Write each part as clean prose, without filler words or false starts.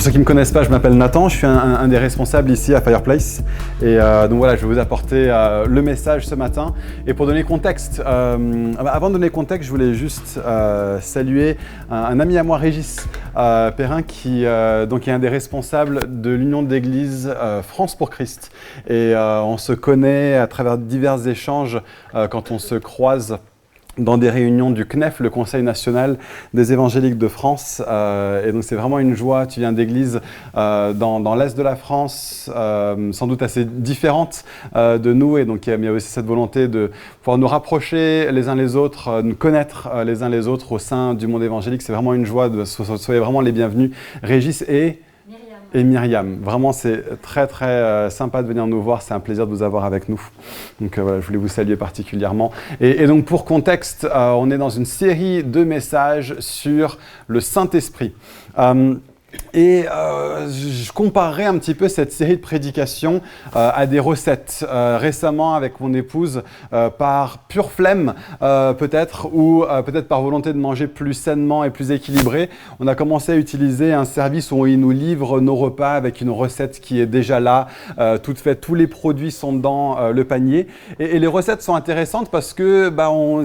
Pour ceux qui ne me connaissent pas, je m'appelle Nathan, je suis un des responsables ici à Fireplace. Et donc voilà, je vais vous apporter le message ce matin. Et pour donner contexte, avant de donner contexte, je voulais juste saluer un ami à moi, Régis Perrin, qui donc est un des responsables de l'Union d'Église France pour Christ. Et on se connaît à travers divers échanges quand on se croise dans des réunions du CNEF, le Conseil national des évangéliques de France. Et donc c'est vraiment une joie, tu viens d'église dans l'Est de la France, sans doute assez différente de nous. Et donc il y a aussi cette volonté de pouvoir nous rapprocher les uns les autres, nous connaître les uns les autres au sein du monde évangélique. C'est vraiment une joie, soyez vraiment les bienvenus. Régis et Myriam. Vraiment, c'est très très sympa de venir nous voir. C'est un plaisir de vous avoir avec nous. Donc voilà, je voulais vous saluer particulièrement. Et donc pour contexte, on est dans une série de messages sur le Saint-Esprit. Je comparerai un petit peu cette série de prédications à des recettes. Récemment, avec mon épouse, par pure flemme peut-être, ou peut-être par volonté de manger plus sainement et plus équilibré, on a commencé à utiliser un service où il nous livre nos repas avec une recette qui est déjà là, toute faite. Tous les produits sont dans le panier. Et les recettes sont intéressantes parce que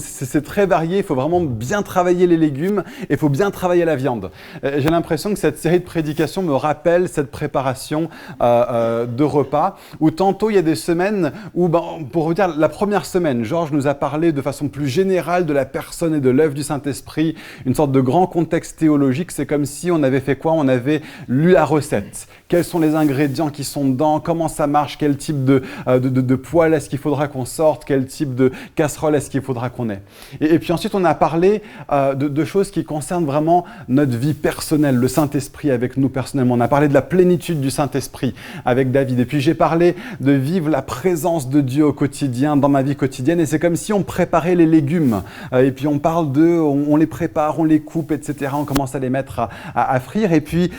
c'est très varié. Il faut vraiment bien travailler les légumes et il faut bien travailler la viande. J'ai l'impression que cette série de prédication me rappelle cette préparation de repas, où tantôt il y a des semaines où, pour vous dire, la première semaine, Georges nous a parlé de façon plus générale de la personne et de l'œuvre du Saint-Esprit, une sorte de grand contexte théologique. C'est comme si on avait fait quoi? On avait lu la recette. Quels sont les ingrédients qui sont dedans? Comment ça marche? Quel type de poêle est-ce qu'il faudra qu'on sorte? Quel type de casserole est-ce qu'il faudra qu'on ait? Et puis ensuite, on a parlé de choses qui concernent vraiment notre vie personnelle, le Saint-Esprit avec nous personnellement. On a parlé de la plénitude du Saint-Esprit avec David. Et puis j'ai parlé de vivre la présence de Dieu au quotidien, dans ma vie quotidienne. Et c'est comme si on préparait les légumes. Et puis on parle on les prépare, on les coupe, etc. On commence à les mettre à frire. Et puis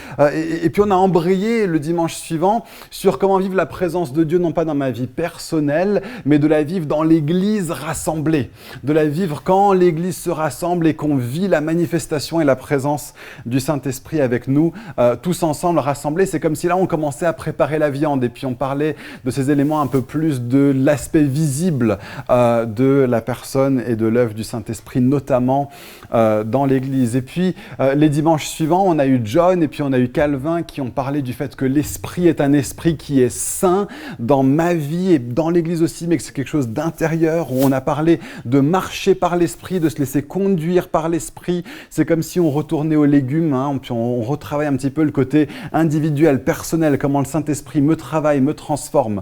on a embrayé le dimanche suivant sur comment vivre la présence de Dieu, non pas dans ma vie personnelle, mais de la vivre dans l'Église rassemblée. De la vivre quand l'Église se rassemble et qu'on vit la manifestation et la présence du Saint-Esprit avec nous, tous ensemble rassemblés. C'est comme si là on commençait à préparer la viande et puis on parlait de ces éléments un peu plus de l'aspect visible de la personne et de l'œuvre du Saint-Esprit, notamment dans l'Église. Et puis les dimanches suivants, on a eu John et puis on a eu Calvin qui ont parlé du fait que l'Esprit est un esprit qui est saint dans ma vie et dans l'Église aussi, mais que c'est quelque chose d'intérieur. On a parlé de marcher par l'Esprit, de se laisser conduire par l'Esprit. C'est comme si on retournait aux légumes, puis on retravaille un petit peu le côté individuel, personnel, comment le Saint-Esprit me travaille, me transforme.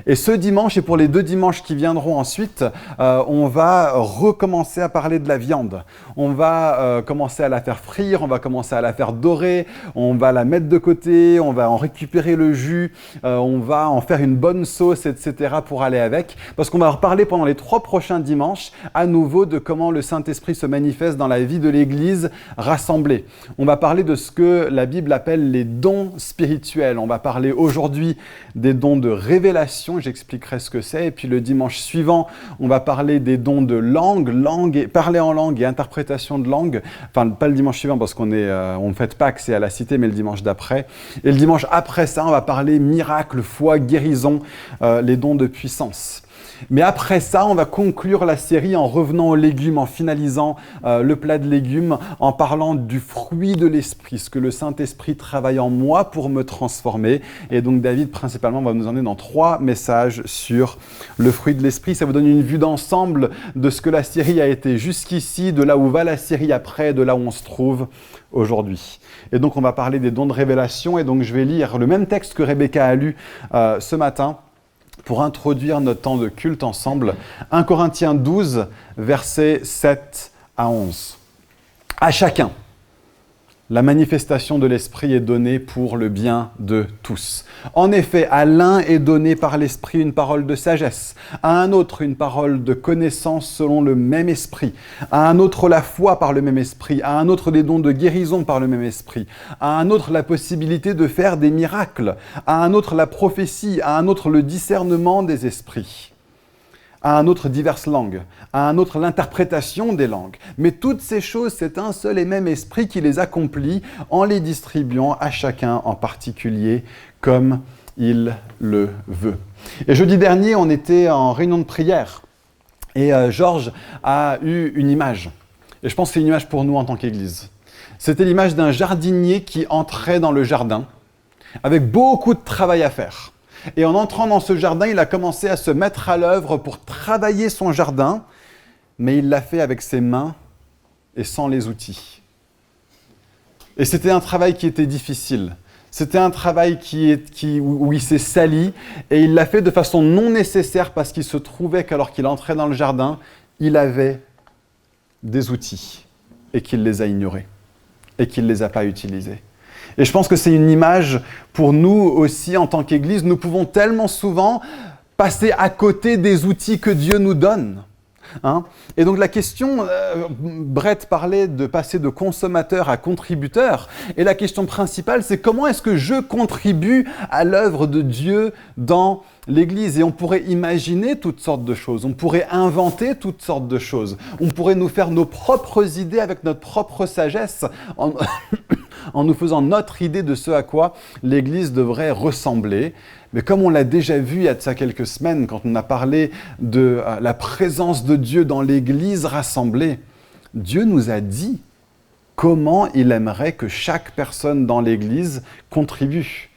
Et ce dimanche, et pour les 2 dimanches qui viendront ensuite, on va recommencer à parler de la viande. On va commencer à la faire frire, on va commencer à la faire dorer, on va la mettre de côté, on va en récupérer le jus, on va en faire une bonne sauce, etc. pour aller avec. Parce qu'on va reparler pendant les 3 prochains dimanches à nouveau de comment le Saint-Esprit se manifeste dans la vie de l'Église rassemblée. On va parler de ce que la Bible appelle les dons spirituels. On va parler aujourd'hui des dons de révélation, j'expliquerai ce que c'est. Et puis le dimanche suivant, on va parler des dons de parler en langue et interprétation de langue. Enfin, pas le dimanche suivant parce on ne fête Pâques, c'est à la Cité, mais le dimanche d'après. Et le dimanche après ça, on va parler miracle, foi, guérison, les dons de puissance. Mais après ça, on va conclure la série en revenant aux légumes, en finalisant le plat de légumes, en parlant du fruit de l'Esprit, ce que le Saint-Esprit travaille en moi pour me transformer. Et donc David, principalement, va nous emmener dans 3 messages sur le fruit de l'Esprit. Ça vous donne une vue d'ensemble de ce que la série a été jusqu'ici, de là où va la série après, de là où on se trouve aujourd'hui. Et donc on va parler des dons de révélation. Et donc je vais lire le même texte que Rebecca a lu ce matin, pour introduire notre temps de culte ensemble. 1 Corinthiens 12, versets 7 à 11. À chacun, la manifestation de l'Esprit est donnée pour le bien de tous. En effet, à l'un est donné par l'Esprit une parole de sagesse, à un autre une parole de connaissance selon le même Esprit, à un autre la foi par le même Esprit, à un autre des dons de guérison par le même Esprit, à un autre la possibilité de faire des miracles, à un autre la prophétie, à un autre le discernement des esprits. à un autre diverses langues, à un autre l'interprétation des langues. Mais toutes ces choses, c'est un seul et même esprit qui les accomplit en les distribuant à chacun en particulier comme il le veut. Et jeudi dernier, on était en réunion de prière et Georges a eu une image. Et je pense que c'est une image pour nous en tant qu'Église. C'était l'image d'un jardinier qui entrait dans le jardin avec beaucoup de travail à faire. Et en entrant dans ce jardin, il a commencé à se mettre à l'œuvre pour travailler son jardin, mais il l'a fait avec ses mains et sans les outils. Et c'était un travail qui était difficile. C'était un travail où il s'est sali, et il l'a fait de façon non nécessaire parce qu'il se trouvait qu'alors qu'il entrait dans le jardin, il avait des outils et qu'il les a ignorés et qu'il ne les a pas utilisés. Et je pense que c'est une image pour nous aussi en tant qu'Église. Nous pouvons tellement souvent passer à côté des outils que Dieu nous donne. Et donc la question, Brett parlait de passer de consommateur à contributeur. Et la question principale, c'est comment est-ce que je contribue à l'œuvre de Dieu dans l'Église? Et on pourrait imaginer toutes sortes de choses. On pourrait inventer toutes sortes de choses. On pourrait nous faire nos propres idées avec notre propre sagesse en nous faisant notre idée de ce à quoi l'Église devrait ressembler. Mais comme on l'a déjà vu il y a de ça quelques semaines, quand on a parlé de la présence de Dieu dans l'Église rassemblée, Dieu nous a dit comment il aimerait que chaque personne dans l'Église contribue.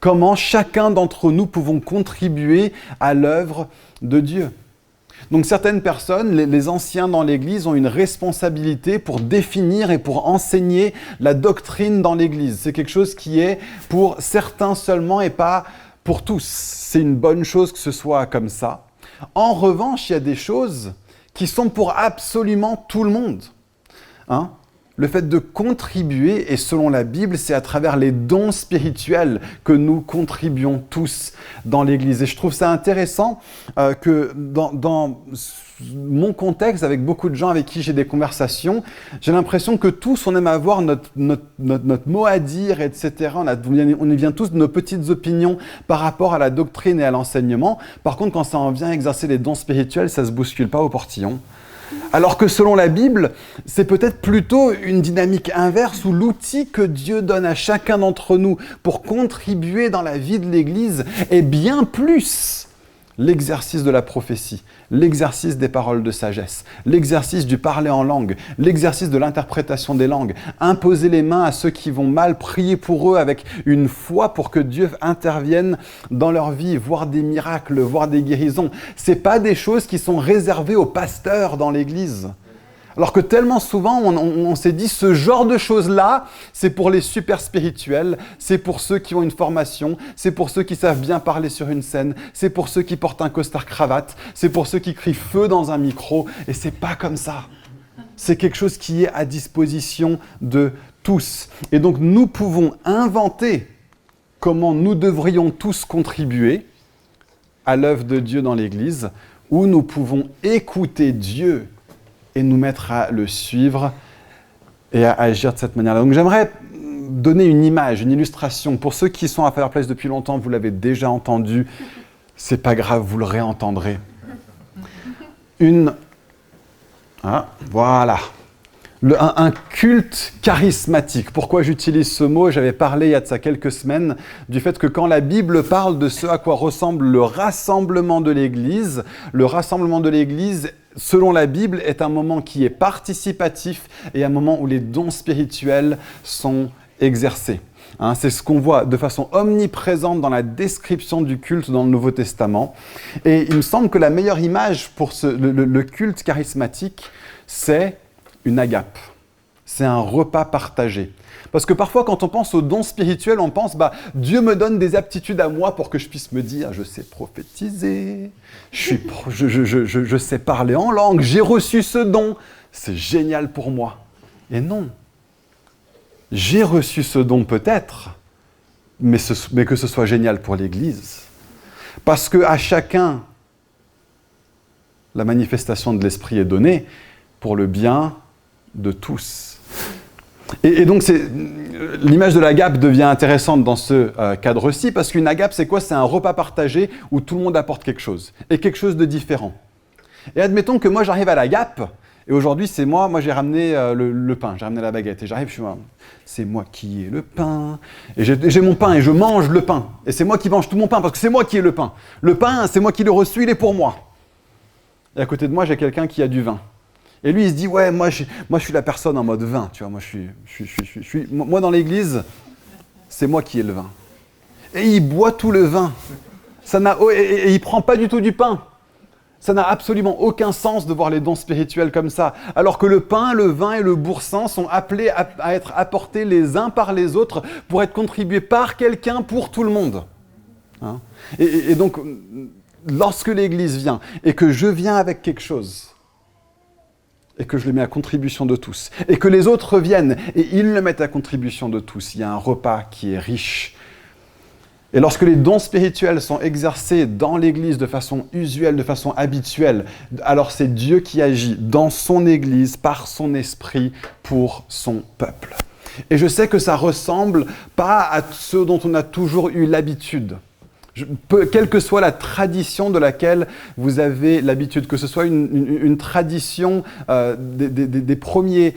Comment chacun d'entre nous pouvons contribuer à l'œuvre de Dieu. Donc certaines personnes, les anciens dans l'Église, ont une responsabilité pour définir et pour enseigner la doctrine dans l'Église. C'est quelque chose qui est pour certains seulement et pas pour tous. C'est une bonne chose que ce soit comme ça. En revanche, il y a des choses qui sont pour absolument tout le monde. Le fait de contribuer, et selon la Bible, c'est à travers les dons spirituels que nous contribuons tous dans l'Église. Et je trouve ça intéressant que dans mon contexte, avec beaucoup de gens avec qui j'ai des conversations, j'ai l'impression que tous, on aime avoir notre mot à dire, etc. On y vient tous de nos petites opinions par rapport à la doctrine et à l'enseignement. Par contre, quand ça en vient exercer les dons spirituels, ça ne se bouscule pas au portillon. Alors que selon la Bible, c'est peut-être plutôt une dynamique inverse où l'outil que Dieu donne à chacun d'entre nous pour contribuer dans la vie de l'Église est bien plus l'exercice de la prophétie, l'exercice des paroles de sagesse, l'exercice du parler en langue, l'exercice de l'interprétation des langues, imposer les mains à ceux qui vont mal, prier pour eux avec une foi pour que Dieu intervienne dans leur vie, voir des miracles, voir des guérisons. Ce n'est pas des choses qui sont réservées aux pasteurs dans l'Église. Alors que tellement souvent, on s'est dit, ce genre de choses-là, c'est pour les super spirituels, c'est pour ceux qui ont une formation, c'est pour ceux qui savent bien parler sur une scène, c'est pour ceux qui portent un costard-cravate, c'est pour ceux qui crient feu dans un micro, et c'est pas comme ça. C'est quelque chose qui est à disposition de tous. Et donc, nous pouvons inventer comment nous devrions tous contribuer à l'œuvre de Dieu dans l'Église, ou nous pouvons écouter Dieu et nous mettre à le suivre et à agir de cette manière-là. Donc j'aimerais donner une image, une illustration. Pour ceux qui sont à Fireplace depuis longtemps, vous l'avez déjà entendu, c'est pas grave, vous le réentendrez. Voilà. Un culte charismatique. Pourquoi j'utilise ce mot? J'avais parlé il y a de ça quelques semaines du fait que quand la Bible parle de ce à quoi ressemble le rassemblement de l'Église, selon la Bible, est un moment qui est participatif et un moment où les dons spirituels sont exercés. C'est ce qu'on voit de façon omniprésente dans la description du culte dans le Nouveau Testament. Et il me semble que la meilleure image pour le culte charismatique, c'est une agape. C'est un repas partagé. Parce que parfois, quand on pense aux dons spirituels, on pense Dieu me donne des aptitudes à moi pour que je puisse me dire je sais prophétiser, je sais parler en langue, j'ai reçu ce don, c'est génial pour moi. Et non. J'ai reçu ce don peut-être, mais que ce soit génial pour l'Église. Parce qu'à chacun, la manifestation de l'Esprit est donnée pour le bien de tous. Et donc, l'image de l'agape devient intéressante dans ce cadre-ci, parce qu'une agape, c'est quoi? C'est un repas partagé où tout le monde apporte quelque chose, et quelque chose de différent. Et admettons que moi, j'arrive à la Gap, et aujourd'hui, c'est moi j'ai ramené le pain, j'ai ramené la baguette, et j'arrive, je suis là, c'est moi qui ai le pain, et j'ai mon pain, et je mange le pain, et c'est moi qui mange tout mon pain, parce que c'est moi qui ai le pain. Le pain, c'est moi qui l'ai reçu, il est pour moi. Et à côté de moi, j'ai quelqu'un qui a du vin. Et lui, il se dit, ouais, moi, je suis la personne en mode vin, tu vois, moi dans l'église, c'est moi qui ai le vin. Et il boit tout le vin. Et il ne prend pas du tout du pain. Ça n'a absolument aucun sens de voir les dons spirituels comme ça. Alors que le pain, le vin et le boursin sont appelés à être apportés les uns par les autres pour être contribués par quelqu'un pour tout le monde. Hein? Et donc, lorsque l'Église vient et que je viens avec quelque chose, et que je le mets à contribution de tous, et que les autres viennent et ils le mettent à contribution de tous, il y a un repas qui est riche. Et lorsque les dons spirituels sont exercés dans l'Église de façon usuelle, de façon habituelle, alors c'est Dieu qui agit dans son Église, par son esprit, pour son peuple. Et je sais que ça ressemble pas à ce dont on a toujours eu l'habitude. Quelle que soit la tradition de laquelle vous avez l'habitude, que ce soit une tradition des premiers,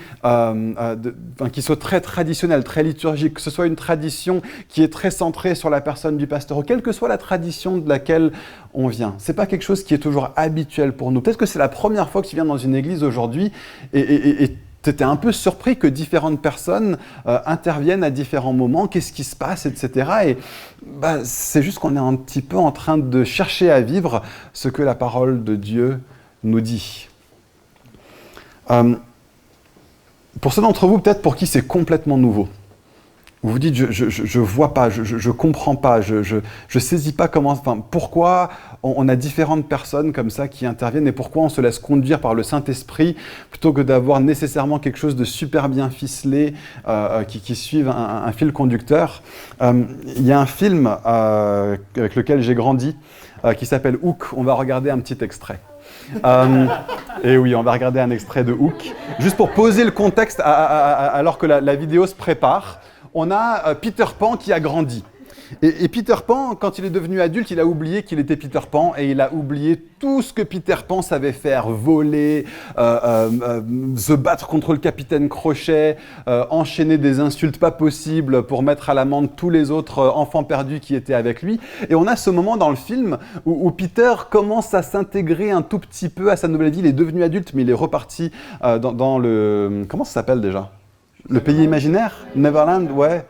qui soit très traditionnelle, très liturgique, que ce soit une tradition qui est très centrée sur la personne du pasteur, ou quelle que soit la tradition de laquelle on vient. Ce n'est pas quelque chose qui est toujours habituel pour nous. Peut-être que c'est la première fois que tu viens dans une église aujourd'hui et tu étais un peu surpris que différentes personnes interviennent à différents moments, qu'est-ce qui se passe, etc. Et c'est juste qu'on est un petit peu en train de chercher à vivre ce que la parole de Dieu nous dit. Pour ceux d'entre vous, peut-être pour qui c'est complètement nouveau, vous vous dites, je vois pas, je comprends pas, je saisis pas pourquoi on a différentes personnes comme ça qui interviennent et pourquoi on se laisse conduire par le Saint-Esprit plutôt que d'avoir nécessairement quelque chose de super bien ficelé qui suive un fil conducteur. Il y a un film avec lequel j'ai grandi qui s'appelle Hook. On va regarder un petit extrait. Et oui, on va regarder un extrait de Hook. Juste pour poser le contexte alors que la vidéo se prépare. On a Peter Pan qui a grandi. Et Peter Pan, quand il est devenu adulte, il a oublié qu'il était Peter Pan et il a oublié tout ce que Peter Pan savait faire. Voler, se battre contre le capitaine Crochet, enchaîner des insultes pas possibles pour mettre à l'amende tous les autres enfants perdus qui étaient avec lui. Et on a ce moment dans le film où Peter commence à s'intégrer un tout petit peu à sa nouvelle vie. Il est devenu adulte, mais il est reparti dans le... Comment ça s'appelle déjà ? Le pays imaginaire ? Neverland, ouais.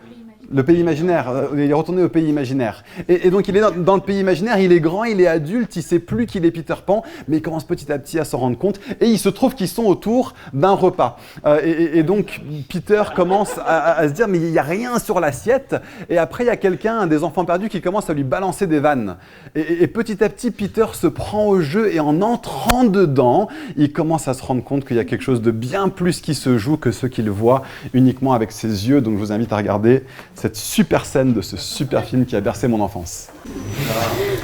Le pays imaginaire, il est retourné au pays imaginaire. Et donc il est dans le pays imaginaire, il est grand, il est adulte, il ne sait plus qu'il est Peter Pan, mais il commence petit à petit à s'en rendre compte. Et il se trouve qu'ils sont autour d'un repas. Et donc Peter commence à se dire, mais il n'y a rien sur l'assiette. Et après, il y a quelqu'un, un des enfants perdus, qui commence à lui balancer des vannes. Et petit à petit, Peter se prend au jeu et en entrant dedans, il commence à se rendre compte qu'il y a quelque chose de bien plus qui se joue que ce qu'il voit uniquement avec ses yeux. Donc je vous invite à regarder cette super scène de ce super film qui a bercé mon enfance.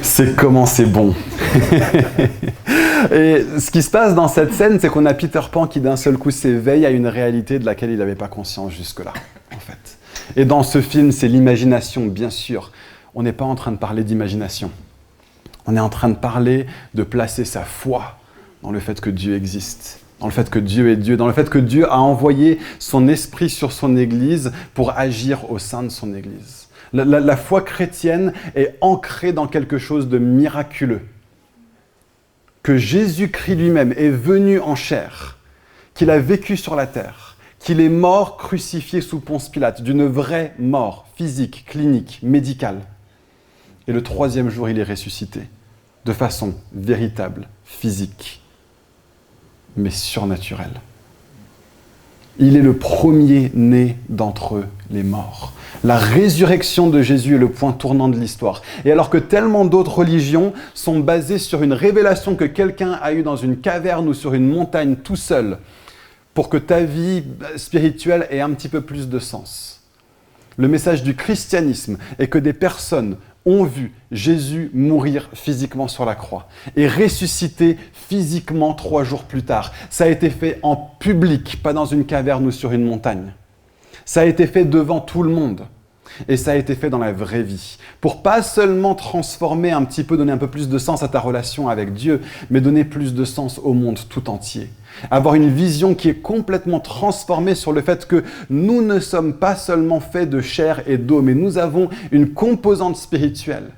C'est comment c'est bon. Et ce qui se passe dans cette scène, c'est qu'on a Peter Pan qui d'un seul coup s'éveille à une réalité de laquelle il n'avait pas conscience jusque-là, en fait. Et dans ce film, c'est l'imagination, bien sûr. On n'est pas en train de parler d'imagination. On est en train de parler de placer sa foi dans le fait que Dieu existe. Dans le fait que Dieu est Dieu, dans le fait que Dieu a envoyé son esprit sur son Église pour agir au sein de son Église. La foi chrétienne est ancrée dans quelque chose de miraculeux. Que Jésus-Christ lui-même est venu en chair, qu'il a vécu sur la terre, qu'il est mort crucifié sous Ponce Pilate, d'une vraie mort physique, clinique, médicale. Et le troisième jour, il est ressuscité, de façon véritable, physique, mais surnaturel. Il est le premier-né d'entre les morts. La résurrection de Jésus est le point tournant de l'histoire. Et alors que tellement d'autres religions sont basées sur une révélation que quelqu'un a eue dans une caverne ou sur une montagne tout seul, pour que ta vie spirituelle ait un petit peu plus de sens. Le message du christianisme est que des personnes ont vu Jésus mourir physiquement sur la croix et ressusciter physiquement 3 jours plus tard. Ça a été fait en public, pas dans une caverne ou sur une montagne. Ça a été fait devant tout le monde. Et ça a été fait dans la vraie vie. Pour pas seulement transformer un petit peu, donner un peu plus de sens à ta relation avec Dieu, mais donner plus de sens au monde tout entier. Avoir une vision qui est complètement transformée sur le fait que nous ne sommes pas seulement faits de chair et d'eau, mais nous avons une composante spirituelle.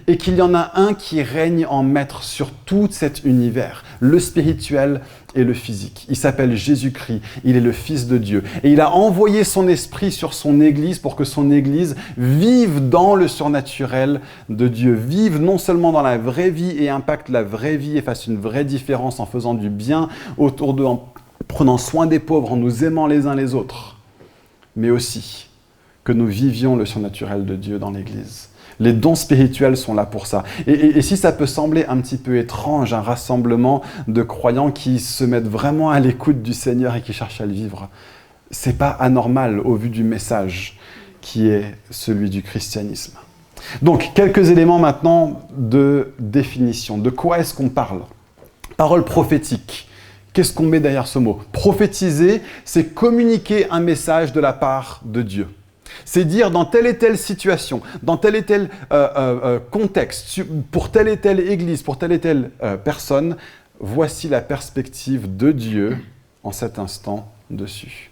Et qu'il y en a un qui règne en maître sur tout cet univers, le spirituel et le physique. Il s'appelle Jésus-Christ, il est le Fils de Dieu. Et il a envoyé son esprit sur son Église pour que son Église vive dans le surnaturel de Dieu, vive non seulement dans la vraie vie et impacte la vraie vie et fasse une vraie différence en faisant du bien autour d'eux, en prenant soin des pauvres, en nous aimant les uns les autres, mais aussi que nous vivions le surnaturel de Dieu dans l'Église. Les dons spirituels sont là pour ça. Et si ça peut sembler un petit peu étrange, un rassemblement de croyants qui se mettent vraiment à l'écoute du Seigneur et qui cherchent à le vivre, c'est pas anormal au vu du message qui est celui du christianisme. Donc, quelques éléments maintenant de définition. De quoi est-ce qu'on parle ? Parole prophétique. Qu'est-ce qu'on met derrière ce mot ? Prophétiser, c'est communiquer un message de la part de Dieu. C'est dire dans telle et telle situation, dans tel et tel contexte, pour telle et telle église, pour telle et telle personne, voici la perspective de Dieu en cet instant dessus.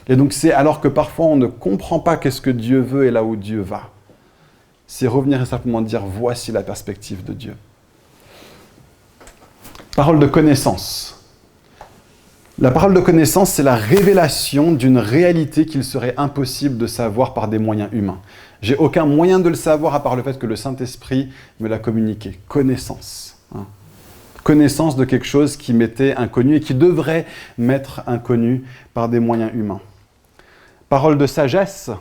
Et donc c'est alors que parfois on ne comprend pas qu'est-ce que Dieu veut et là où Dieu va. C'est revenir et simplement dire voici la perspective de Dieu. Parole de connaissance. La parole de connaissance, c'est la révélation d'une réalité qu'il serait impossible de savoir par des moyens humains. J'ai aucun moyen de le savoir à part le fait que le Saint-Esprit me l'a communiqué. Connaissance. Connaissance de quelque chose qui m'était inconnu et qui devrait m'être inconnu par des moyens humains. Parole de sagesse.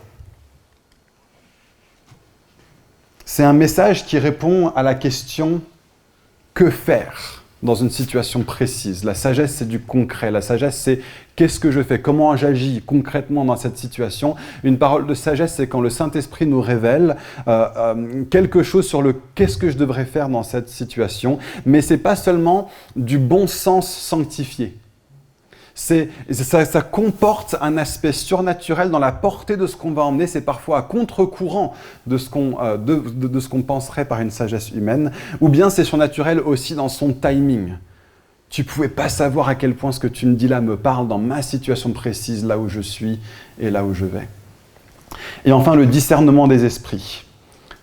C'est un message qui répond à la question « que faire ?» dans une situation précise. La sagesse, c'est du concret. La sagesse, c'est qu'est-ce que je fais ? Comment j'agis concrètement dans cette situation ? Une parole de sagesse, c'est quand le Saint-Esprit nous révèle quelque chose sur le qu'est-ce que je devrais faire dans cette situation. Mais ce n'est pas seulement du bon sens sanctifié. Ça comporte un aspect surnaturel dans la portée de ce qu'on va emmener. C'est parfois à contre-courant de ce qu'on penserait par une sagesse humaine. Ou bien c'est surnaturel aussi dans son timing. Tu ne pouvais pas savoir à quel point ce que tu me dis là me parle dans ma situation précise, là où je suis et là où je vais. Et enfin, le discernement des esprits.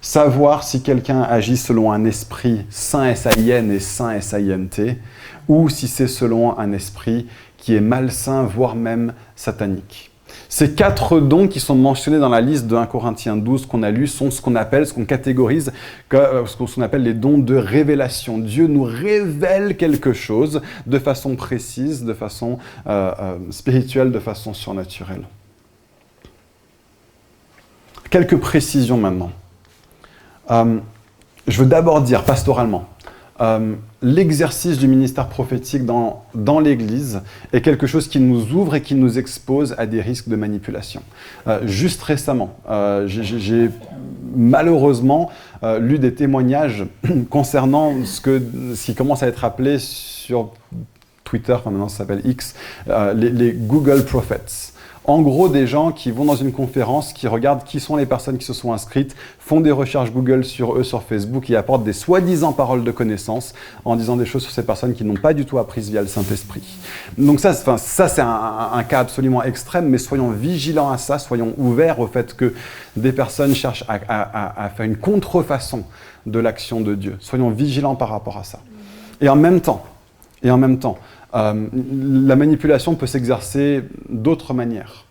Savoir si quelqu'un agit selon un esprit saint S-A-I-N et saint S-A-I-N-T, ou si c'est selon un esprit qui est malsain, voire même satanique. Ces 4 dons qui sont mentionnés dans la liste de 1 Corinthiens 12 qu'on a lu sont ce qu'on catégorise, ce qu'on appelle les dons de révélation. Dieu nous révèle quelque chose de façon précise, de façon spirituelle, de façon surnaturelle. Quelques précisions maintenant. Je veux d'abord dire pastoralement, l'exercice du ministère prophétique dans l'Église est quelque chose qui nous ouvre et qui nous expose à des risques de manipulation. Juste récemment, j'ai malheureusement lu des témoignages concernant ce qui commence à être appelé sur Twitter, enfin maintenant ça s'appelle X, les Google Prophets. En gros, des gens qui vont dans une conférence, qui regardent qui sont les personnes qui se sont inscrites, font des recherches Google sur eux, sur Facebook, et apportent des soi-disant paroles de connaissance en disant des choses sur ces personnes qui n'ont pas du tout apprises via le Saint-Esprit. Donc ça c'est un cas absolument extrême, mais soyons vigilants à ça, soyons ouverts au fait que des personnes cherchent à faire une contrefaçon de l'action de Dieu. Soyons vigilants par rapport à ça. Et en même temps, la manipulation peut s'exercer d'autres manières.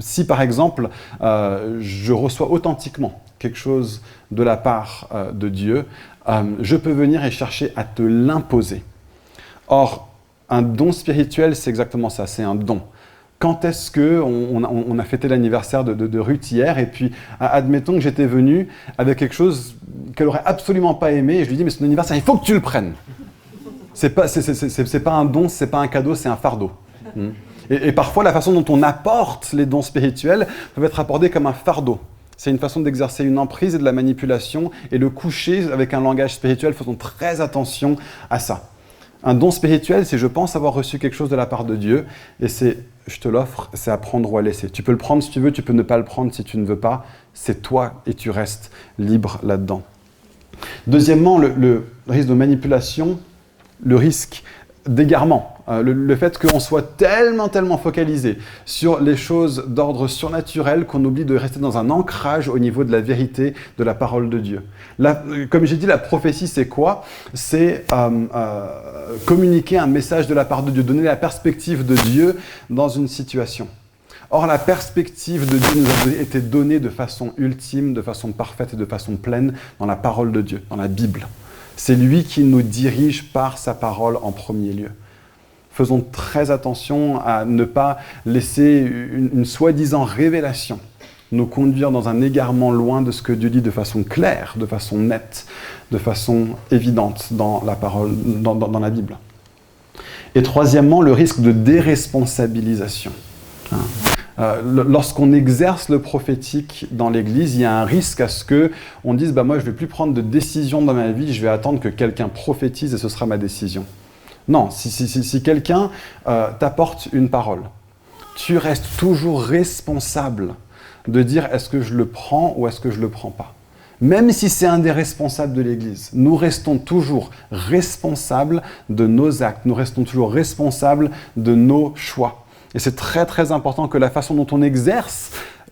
Si par exemple, je reçois authentiquement quelque chose de la part de Dieu, je peux venir et chercher à te l'imposer. Or, un don spirituel, c'est exactement ça, c'est un don. Quand est-ce qu'on a fêté l'anniversaire de Ruth hier, et puis admettons que j'étais venu avec quelque chose qu'elle n'aurait absolument pas aimé, et je lui dis « mais c'est ton anniversaire, il faut que tu le prennes !» C'est pas un don, c'est pas un cadeau, c'est un fardeau. Et parfois, la façon dont on apporte les dons spirituels peut être abordée comme un fardeau. C'est une façon d'exercer une emprise et de la manipulation, et le coucher avec un langage spirituel, faisons très attention à ça. Un don spirituel, c'est je pense avoir reçu quelque chose de la part de Dieu, et c'est je te l'offre, c'est à prendre ou à laisser. Tu peux le prendre si tu veux, tu peux ne pas le prendre si tu ne veux pas. C'est toi et tu restes libre là-dedans. Deuxièmement, le risque de manipulation, le risque d'égarement. Le fait qu'on soit tellement focalisé sur les choses d'ordre surnaturel qu'on oublie de rester dans un ancrage au niveau de la vérité de la parole de Dieu. Là, comme j'ai dit, la prophétie, c'est quoi? C'est communiquer un message de la part de Dieu, donner la perspective de Dieu dans une situation. Or, la perspective de Dieu nous a été donnée de façon ultime, de façon parfaite et de façon pleine dans la parole de Dieu, dans la Bible. C'est lui qui nous dirige par sa parole en premier lieu. Faisons très attention à ne pas laisser une soi-disant révélation nous conduire dans un égarement loin de ce que Dieu dit de façon claire, de façon nette, de façon évidente dans la parole, dans la Bible. Et troisièmement, le risque de déresponsabilisation. Lorsqu'on exerce le prophétique dans l'Église, il y a un risque à ce qu'on dise moi je ne vais plus prendre de décision dans ma vie, je vais attendre que quelqu'un prophétise et ce sera ma décision. Non, si quelqu'un t'apporte une parole, tu restes toujours responsable de dire est-ce que je le prends ou est-ce que je ne le prends pas. Même si c'est un des responsables de l'Église, nous restons toujours responsables de nos actes, nous restons toujours responsables de nos choix. Et c'est très important que la façon dont on exerce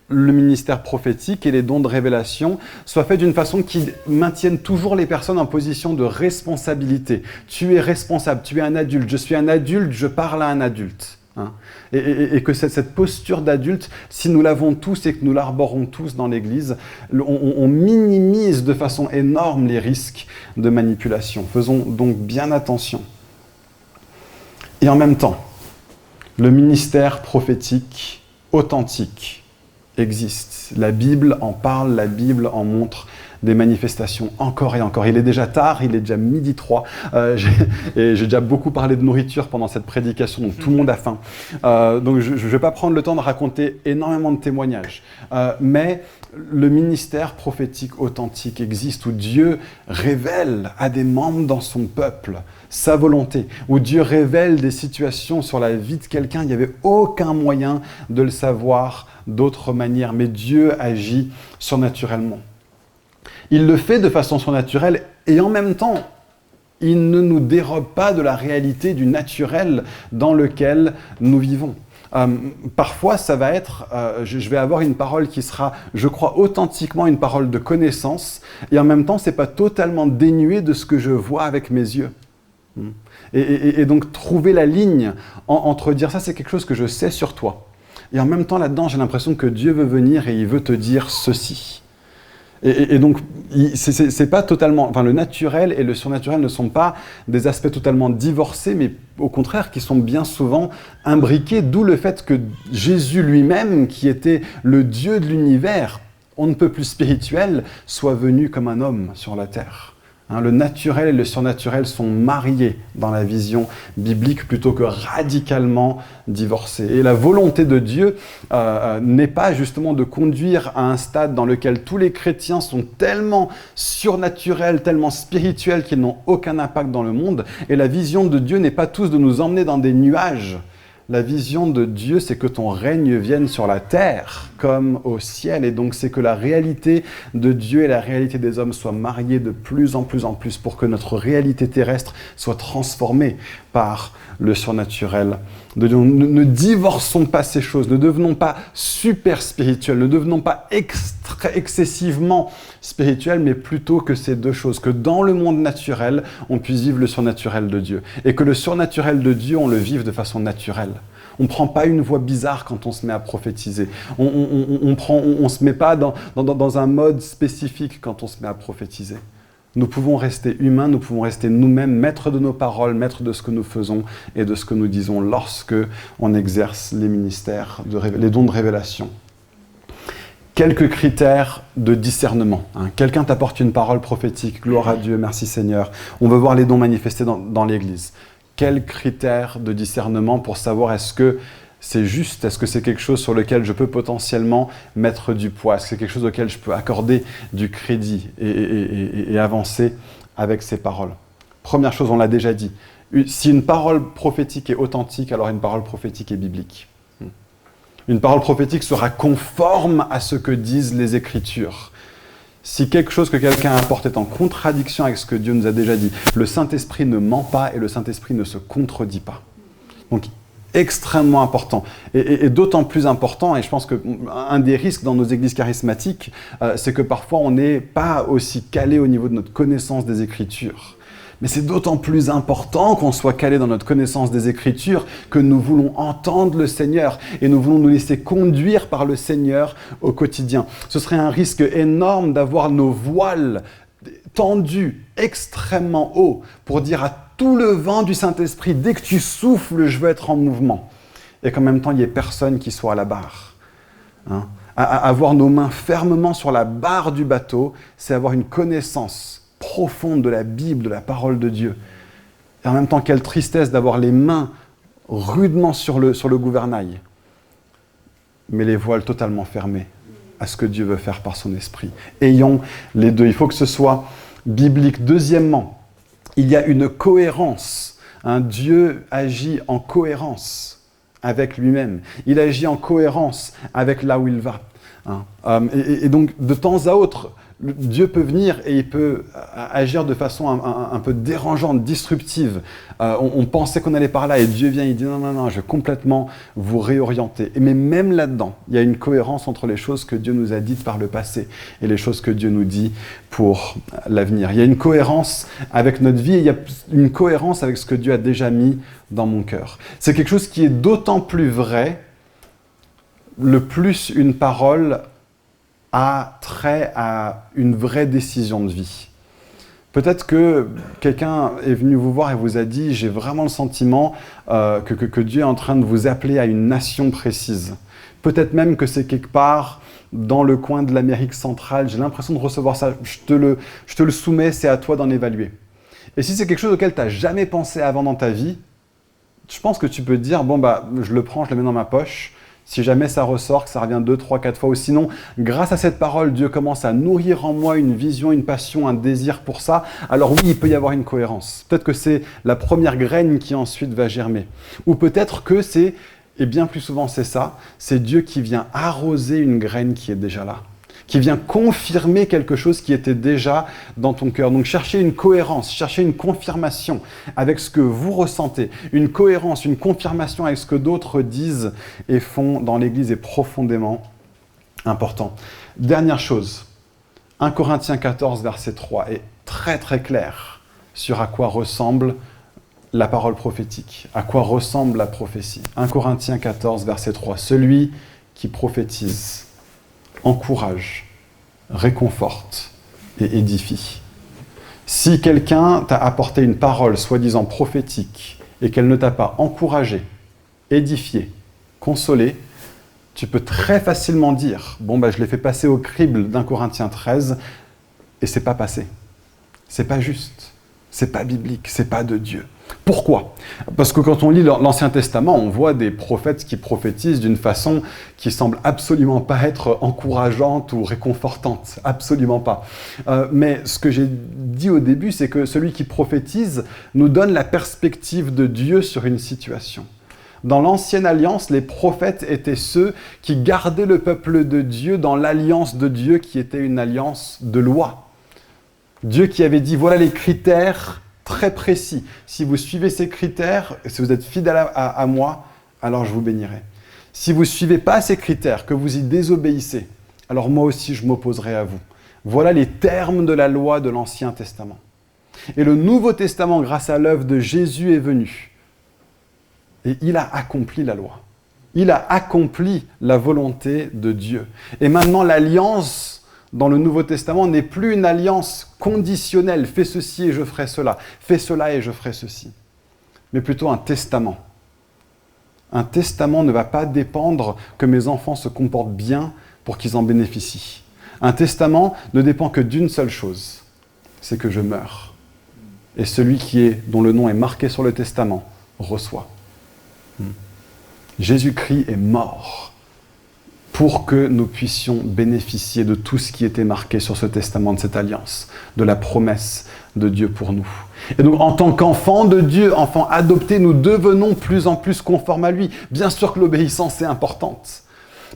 le ministère prophétique et les dons de révélation soit fait d'une façon qui maintienne toujours les personnes en position de responsabilité. Tu es responsable, tu es un adulte, je suis un adulte, je parle à un adulte. Et que cette posture d'adulte, si nous l'avons tous et que nous l'arborons tous dans l'Église, on minimise de façon énorme les risques de manipulation. Faisons donc bien attention. Et en même temps, le ministère prophétique authentique existe. La Bible en parle, la Bible en montre des manifestations encore et encore. Il est déjà tard, il est déjà 12h03, et j'ai déjà beaucoup parlé de nourriture pendant cette prédication, donc tout le monde a faim. Donc je ne vais pas prendre le temps de raconter énormément de témoignages, mais le ministère prophétique authentique existe où Dieu révèle à des membres dans son peuple sa volonté, où Dieu révèle des situations sur la vie de quelqu'un, il n'y avait aucun moyen de le savoir d'autre manière, mais Dieu agit surnaturellement. Il le fait de façon surnaturelle et en même temps, il ne nous dérobe pas de la réalité du naturel dans lequel nous vivons. Parfois, ça va être, je vais avoir une parole qui sera, je crois, authentiquement une parole de connaissance, et en même temps, ce n'est pas totalement dénué de ce que je vois avec mes yeux. Et donc, trouver la ligne entre dire ça, c'est quelque chose que je sais sur toi. Et en même temps, là-dedans, j'ai l'impression que Dieu veut venir et il veut te dire ceci. Et donc, c'est pas totalement... Enfin, le naturel et le surnaturel ne sont pas des aspects totalement divorcés, mais au contraire, qui sont bien souvent imbriqués, d'où le fait que Jésus lui-même, qui était le Dieu de l'univers, on ne peut plus spirituel, soit venu comme un homme sur la terre. Le naturel et le surnaturel sont mariés dans la vision biblique plutôt que radicalement divorcés. Et la volonté de Dieu n'est pas justement de conduire à un stade dans lequel tous les chrétiens sont tellement surnaturels, tellement spirituels qu'ils n'ont aucun impact dans le monde. Et la vision de Dieu n'est pas tous de nous emmener dans des nuages. La vision de Dieu, c'est que ton règne vienne sur la terre comme au ciel. Et donc, c'est que la réalité de Dieu et la réalité des hommes soient mariées de plus en plus pour que notre réalité terrestre soit transformée par le surnaturel de Dieu. Ne divorçons pas ces choses, ne devenons pas super spirituels, ne devenons pas excessivement spirituels, mais plutôt que ces deux choses, que dans le monde naturel, on puisse vivre le surnaturel de Dieu. Et que le surnaturel de Dieu, on le vive de façon naturelle. On ne prend pas une voix bizarre quand on se met à prophétiser. On ne se met pas dans un mode spécifique quand on se met à prophétiser. Nous pouvons rester humains, nous pouvons rester nous-mêmes, maîtres de nos paroles, maîtres de ce que nous faisons et de ce que nous disons lorsque on exerce les ministères, les dons de révélation. Quelques critères de discernement. Quelqu'un t'apporte une parole prophétique, gloire à Dieu, merci Seigneur. On veut voir les dons manifestés dans l'Église. Quels critères de discernement pour savoir est-ce que c'est juste, est-ce que c'est quelque chose sur lequel je peux potentiellement mettre du poids, est-ce que c'est quelque chose auquel je peux accorder du crédit et avancer avec ces paroles. Première chose, on l'a déjà dit, Si une parole prophétique est authentique, alors une parole prophétique est biblique. Une parole prophétique sera conforme à ce que disent les Écritures. Si quelque chose que quelqu'un apporte est en contradiction avec ce que Dieu nous a déjà dit, le Saint-Esprit ne ment pas et le Saint-Esprit ne se contredit pas. Donc, extrêmement important. Et d'autant plus important, et je pense qu'un des risques dans nos églises charismatiques, c'est que parfois on n'est pas aussi calé au niveau de notre connaissance des Écritures. Mais c'est d'autant plus important qu'on soit calé dans notre connaissance des Écritures que nous voulons entendre le Seigneur et nous voulons nous laisser conduire par le Seigneur au quotidien. Ce serait un risque énorme d'avoir nos voiles tendus extrêmement haut pour dire à tout le vent du Saint-Esprit, dès que tu souffles, je veux être en mouvement. Et qu'en même temps, il n'y ait personne qui soit à la barre. Avoir nos mains fermement sur la barre du bateau, c'est avoir une connaissance profonde de la Bible, de la parole de Dieu. Et en même temps, quelle tristesse d'avoir les mains rudement sur le gouvernail, mais les voiles totalement fermées à ce que Dieu veut faire par son esprit. Ayons les deux. Il faut que ce soit biblique. Deuxièmement, il y a une cohérence. Dieu agit en cohérence avec lui-même. Il agit en cohérence avec là où il va. Et donc, de temps à autre, Dieu peut venir et il peut agir de façon un peu dérangeante, disruptive. On pensait qu'on allait par là et Dieu vient et il dit non, je vais complètement vous réorienter. Mais même là-dedans, il y a une cohérence entre les choses que Dieu nous a dites par le passé et les choses que Dieu nous dit pour l'avenir. Il y a une cohérence avec notre vie et il y a une cohérence avec ce que Dieu a déjà mis dans mon cœur. C'est quelque chose qui est d'autant plus vrai le plus une parole a trait à une vraie décision de vie. Peut-être que quelqu'un est venu vous voir et vous a dit « J'ai vraiment le sentiment que Dieu est en train de vous appeler à une nation précise. » Peut-être même que c'est quelque part dans le coin de l'Amérique centrale. J'ai l'impression de recevoir ça. Je te le soumets, c'est à toi d'en évaluer. Et si c'est quelque chose auquel tu n'as jamais pensé avant dans ta vie, je pense que tu peux te dire « Bon, je le prends, je le mets dans ma poche. » Si jamais ça ressort, que ça revient 2, 3, 4 fois, ou sinon, grâce à cette parole, Dieu commence à nourrir en moi une vision, une passion, un désir pour ça, alors oui, il peut y avoir une cohérence. Peut-être que c'est la première graine qui ensuite va germer. Ou peut-être que c'est, et bien plus souvent c'est ça, c'est Dieu qui vient arroser une graine qui est déjà là, qui vient confirmer quelque chose qui était déjà dans ton cœur. Donc cherchez une cohérence, cherchez une confirmation avec ce que vous ressentez. Une cohérence, une confirmation avec ce que d'autres disent et font dans l'Église est profondément important. Dernière chose, 1 Corinthiens 14, verset 3 est très très clair sur à quoi ressemble la parole prophétique, à quoi ressemble la prophétie. 1 Corinthiens 14, verset 3, celui qui prophétise encourage, réconforte et édifie. Si quelqu'un t'a apporté une parole soi-disant prophétique et qu'elle ne t'a pas encouragé, édifié, consolé, tu peux très facilement dire « Bon, je l'ai fait passer au crible d'1 Corinthiens 13 et c'est pas passé. C'est pas juste. C'est pas biblique. C'est pas de Dieu. » Pourquoi ? Parce que quand on lit l'Ancien Testament, on voit des prophètes qui prophétisent d'une façon qui semble absolument pas être encourageante ou réconfortante. Absolument pas. Mais ce que j'ai dit au début, c'est que celui qui prophétise nous donne la perspective de Dieu sur une situation. Dans l'Ancienne Alliance, les prophètes étaient ceux qui gardaient le peuple de Dieu dans l'alliance de Dieu qui était une alliance de loi. Dieu qui avait dit, voilà les critères très précis. Si vous suivez ces critères, si vous êtes fidèles à moi, alors je vous bénirai. Si vous ne suivez pas ces critères, que vous y désobéissez, alors moi aussi je m'opposerai à vous. Voilà les termes de la loi de l'Ancien Testament. Et le Nouveau Testament, grâce à l'œuvre de Jésus, est venu. Et il a accompli la loi. Il a accompli la volonté de Dieu. Et maintenant, l'alliance dans le Nouveau Testament n'est plus une alliance conditionnelle. Fais ceci et je ferai cela. Fais cela et je ferai ceci. Mais plutôt un testament. Un testament ne va pas dépendre que mes enfants se comportent bien pour qu'ils en bénéficient. Un testament ne dépend que d'une seule chose, c'est que je meurs. Et celui dont le nom est marqué sur le testament reçoit. Jésus-Christ est mort pour que nous puissions bénéficier de tout ce qui était marqué sur ce testament, de cette alliance, de la promesse de Dieu pour nous. Et donc, en tant qu'enfants de Dieu, enfants adoptés, nous devenons plus en plus conformes à lui. Bien sûr que l'obéissance est importante.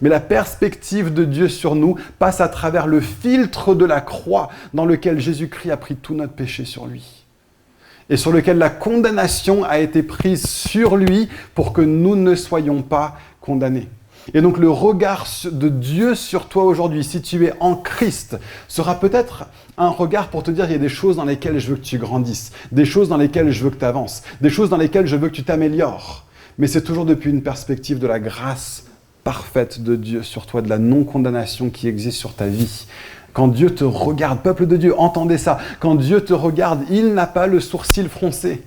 Mais la perspective de Dieu sur nous passe à travers le filtre de la croix dans lequel Jésus-Christ a pris tout notre péché sur lui. Et sur lequel la condamnation a été prise sur lui pour que nous ne soyons pas condamnés. Et donc le regard de Dieu sur toi aujourd'hui, si tu es en Christ, sera peut-être un regard pour te dire il y a des choses dans lesquelles je veux que tu grandisses, des choses dans lesquelles je veux que tu avances, des choses dans lesquelles je veux que tu t'améliores. Mais c'est toujours depuis une perspective de la grâce parfaite de Dieu sur toi, de la non-condamnation qui existe sur ta vie. Quand Dieu te regarde, peuple de Dieu, entendez ça, quand Dieu te regarde, il n'a pas le sourcil froncé.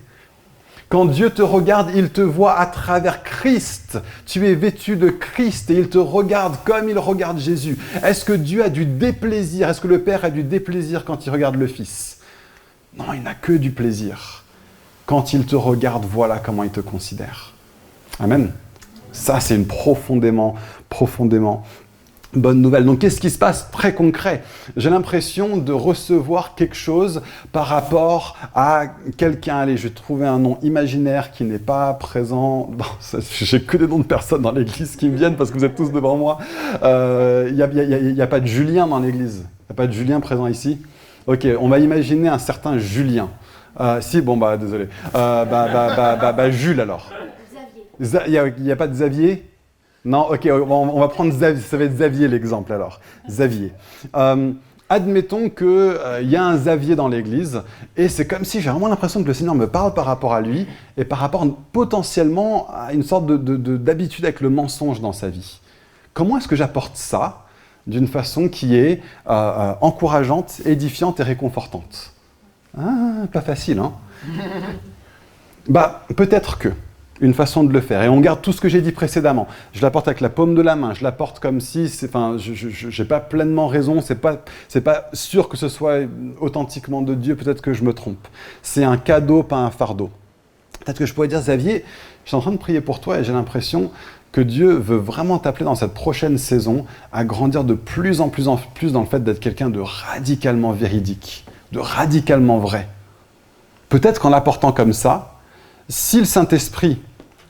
Quand Dieu te regarde, il te voit à travers Christ. Tu es vêtu de Christ et il te regarde comme il regarde Jésus. Est-ce que Dieu a du déplaisir? Est-ce que le Père a du déplaisir quand il regarde le Fils? Non, il n'a que du plaisir. Quand il te regarde, voilà comment il te considère. Amen. Ça, c'est une profondément bonne nouvelle. Donc, qu'est-ce qui se passe très concret? J'ai l'impression de recevoir quelque chose par rapport à quelqu'un. Allez, je vais trouver un nom imaginaire qui n'est pas présent. J'ai que des noms de personnes dans l'église qui me viennent parce que vous êtes tous devant moi. Il n'y a pas de Julien dans l'église. Il n'y a pas de Julien présent ici. Ok, on va imaginer un certain Julien. Si, bon, désolé. Jules alors. Il n'y a pas de Xavier? Non, ok, on va prendre Xavier, ça va être Xavier l'exemple alors. Xavier. Admettons qu'il y a un Xavier dans l'église et c'est comme si j'ai vraiment l'impression que le Seigneur me parle par rapport à lui et par rapport potentiellement à une sorte d'habitude avec le mensonge dans sa vie. Comment est-ce que j'apporte ça d'une façon qui est encourageante, édifiante et réconfortante? Pas facile, hein? Peut-être que. Une façon de le faire. Et on garde tout ce que j'ai dit précédemment. Je l'apporte avec la paume de la main. Je l'apporte comme si... je n'ai pas pleinement raison. C'est pas sûr que ce soit authentiquement de Dieu. Peut-être que je me trompe. C'est un cadeau, pas un fardeau. Peut-être que je pourrais dire, Xavier, je suis en train de prier pour toi et j'ai l'impression que Dieu veut vraiment t'appeler dans cette prochaine saison à grandir de plus en plus dans le fait d'être quelqu'un de radicalement véridique, de radicalement vrai. Peut-être qu'en l'apportant comme ça, si le Saint-Esprit